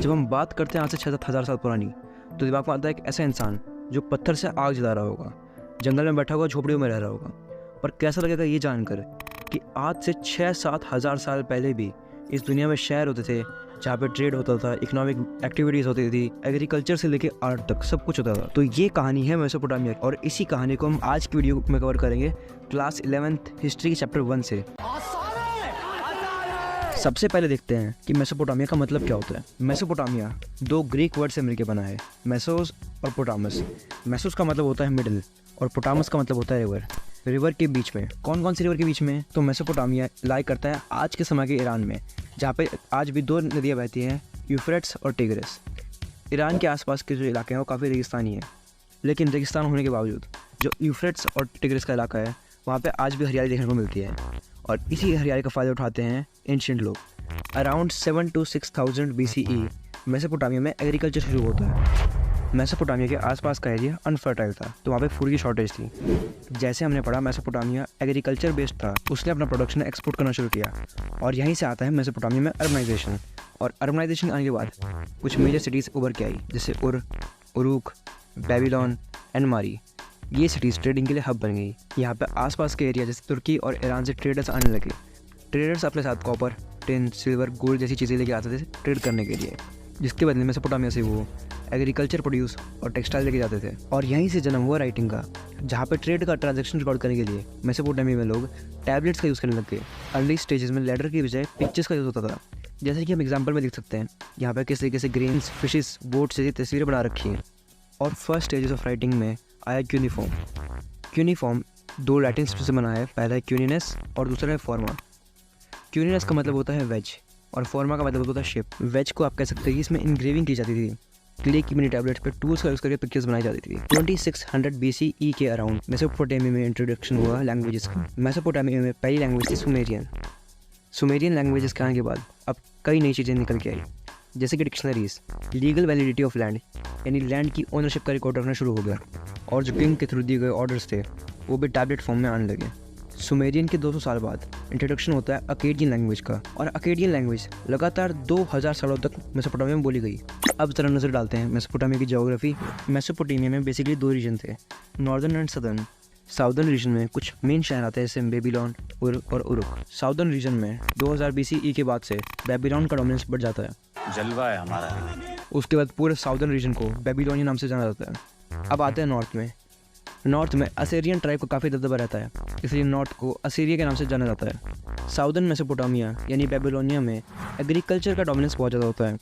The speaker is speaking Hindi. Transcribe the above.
जब हम बात करते हैं आज से 6-7 हज़ार साल पुरानी, तो दिमाग में आता है एक ऐसा इंसान जो पत्थर से आग जला रहा होगा, जंगल में बैठा हुआ झोपड़ियों में रह रहा होगा। पर कैसा लगेगा ये जानकर कि आज से 6-7 हज़ार साल पहले भी इस दुनिया में शहर होते थे जहाँ पे ट्रेड होता था, इकोनॉमिक एक्टिविटीज़ होती थी, एग्रीकल्चर से लेके आर्ट तक सब कुछ होता था। तो ये कहानी है मेसोपोटामिया और इसी कहानी को हम आज की वीडियो में कवर करेंगे क्लास 11th हिस्ट्री के चैप्टर 1 से। सबसे पहले देखते हैं कि मेसोपोटामिया का मतलब क्या होता है। मेसोपोटामिया दो ग्रीक वर्ड से मिलकर बना है, मेसोस और पोटामस। मेसोस का मतलब होता है मिडिल और पोटामस का मतलब होता है रिवर। रिवर के बीच में, कौन कौन सी रिवर के बीच में? तो मेसोपोटामिया लाई करता है आज के समय के ईरान में, जहाँ पे आज भी दो नदियाँ बहती हैं, यूफ्रेट्स और टिग्रिस। ईरान के आसपास के जो इलाके हैं वो काफ़ी रेगिस्तानी है, लेकिन रेगिस्तान होने के बावजूद जो यूफ्रेट्स और टिग्रिस का इलाका है वहाँ पे आज भी हरियाली देखने को मिलती है और इसी हरियाली का फ़ायदा उठाते हैं एंशिएंट लोग। अराउंड 7 to 6000 BCE मेसोपोटामिया में एग्रीकल्चर शुरू होता है। मेसोपोटामिया के आसपास का एरिया अनफर्टाइल था, तो वहाँ पे फूड की शॉर्टेज थी। जैसे हमने पढ़ा मेसोपोटामिया एग्रीकल्चर बेस्ड था, उसने अपना प्रोडक्शन एक्सपोर्ट करना शुरू किया और यहीं से आता है मेसोपोटामिया में अर्बनाइजेशन। और अर्बनाइजेशन आने के बाद कुछ मेजर सिटीज़ उभर के आई, जैसे उरुक, बेबीलोन एंड मारी। ये सिटीज़ ट्रेडिंग के लिए हब बन गई। यहाँ पे आसपास के एरिया जैसे तुर्की और ईरान से ट्रेडर्स आने लगे। ट्रेडर्स अपने साथ कॉपर, टिन, सिल्वर, गोल्ड जैसी चीज़ें लेके आते थे ट्रेड करने के लिए, जिसके बदले मेसोपोटामिया से वो एग्रीकल्चर प्रोड्यूस और टेक्सटाइल लेके जाते थे। और यहीं से जन्म हुआ राइटिंग का, जहाँ पे ट्रेड का ट्रांजैक्शन रिकॉर्ड करने के लिए मेसोपोटामिया में लोग टैबलेट्स का यूज़ करने लग गए। अर्ली स्टेजेस में लेटर की बजाय पिक्चर्स का यूज़ होता था, जैसे कि हम एग्जाम्पल में देख सकते हैं। यहाँ पर किस तरीके से ग्रेन्स, फिशेस, बोट्स जैसी तस्वीरें बना रखी हैं। और फर्स्ट स्टेजेस ऑफ राइटिंग में आया क्यूनिफॉर्म। क्यूनिफॉर्म दो लैटिन से बना है, पहला है क्यूनिनस और दूसरा है फॉर्मा। क्यूनिनस का मतलब होता है वेज और फॉर्मा का मतलब होता है शेप। वेज को आप कह सकते हैं कि इसमें इंग्रेविंग की जाती थी, क्ले की मिनी टैबलेट्स पर टूल्स का यूज़ करके पिक्चर्स बनाई जाती थी। 2600 BCE के अराउंड मेसोपोटामिया में इंट्रोडक्शन हुआ लैंग्वेजेस का। मेसोपोटामिया में पहली लैंग्वेज थी सुमेरियन। सुमेरियन लैंग्वेजेस के आने के बाद अब कई नई चीज़ें निकल के आई, जैसे कि dictionaries, legal validity of land, यानी लैंड की ओनरशिप का रिकॉर्ड रखना शुरू हो गया। और जो किंग के थ्रू दिए गए ऑर्डर्स थे वो भी टैबलेट फॉर्म में आने लगे। सुमेरियन के 200 साल बाद इंट्रोडक्शन होता है अकेडियन लैंग्वेज का, और अकेडियन लैंग्वेज लगातार 2000 सालों तक मेसोपोटामिया में बोली गई। अब जरा नज़र डालते हैं मेसोपोटामिया की ज्योग्राफी। मेसोपोटामिया में बेसिकली दो रीजन थे, northern and southern. Southern region में कुछ मेन शहर आते हैं, जैसे बेबीलोन, उर और उरुक। साउदर्न रीजन में 2000 BCE के बाद से बेबीलोन का डोमिनेंस बढ़ जाता है। जलवा है हमारा। उसके बाद पूरे साउदर्न रीजन को बेबीलोनिया नाम से जाना जाता है। अब आते हैं नॉर्थ में। नॉर्थ में असीरियन ट्राइब का काफ़ी दबदबा रहता है, इसलिए नॉर्थ को असीरिया के नाम से जाना जाता है। साउदर्न मेसोपोटामिया यानी बेबीलोनिया में एग्रीकल्चर का डोमिनेंस बहुत ज़्यादा होता है,